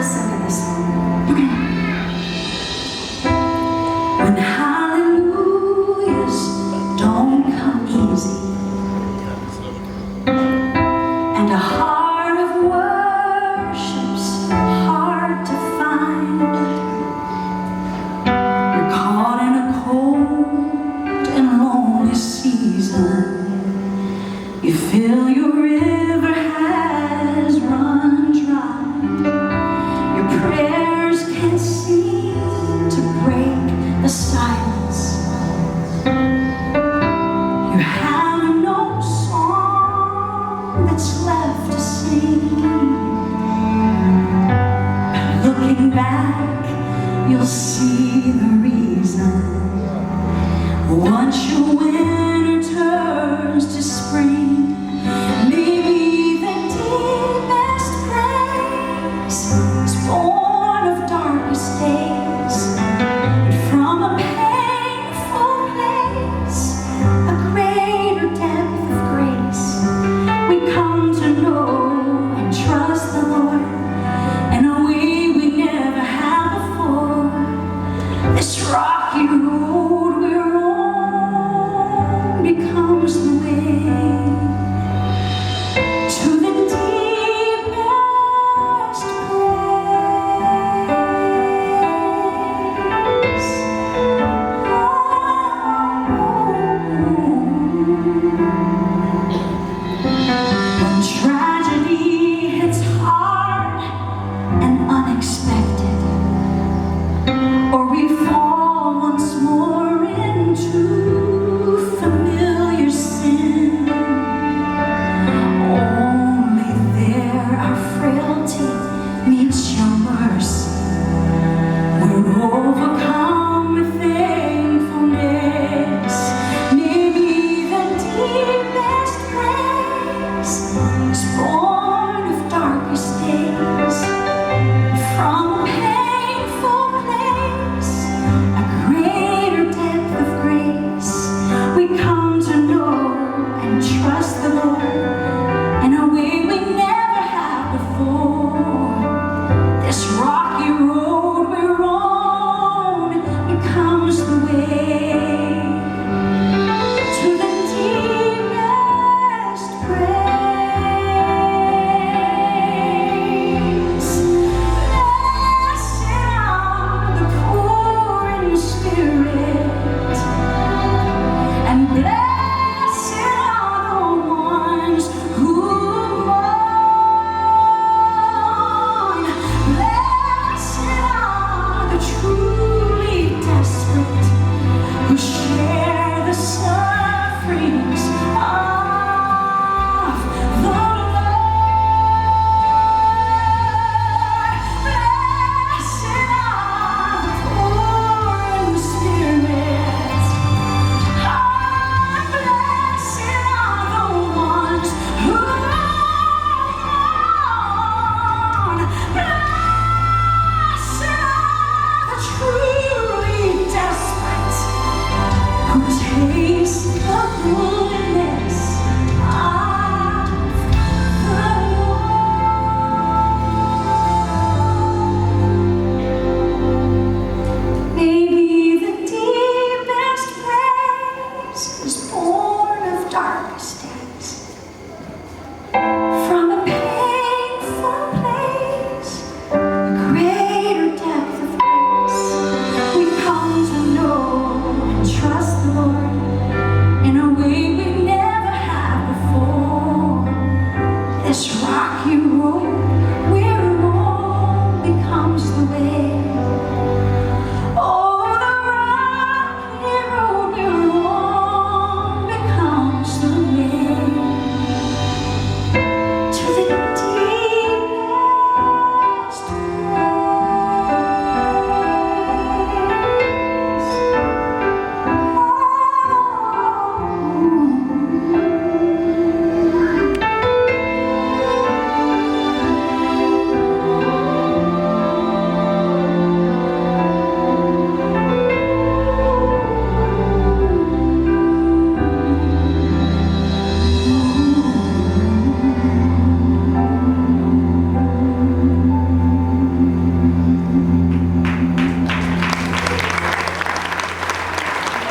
Listen to this song. When hallelujahs don't come easy, and a heart of worship's hard to find, you're caught in a cold and lonely season, you feel your river has run dry. Your prayers can't seem to break the silence. You have no song that's left to sing. But looking back, you'll see the reason. Once your winter turns to spring, maybe the deepest praise is born of darkest days. And from a painful place, a greater depth of grace, we come to know and trust the Lord in a way we never had before. This rocky road we're on becomes the way to the deepest place. When tragedy hits hard and unexpected, or we fall once more into familiar sin, only there our frailty meets your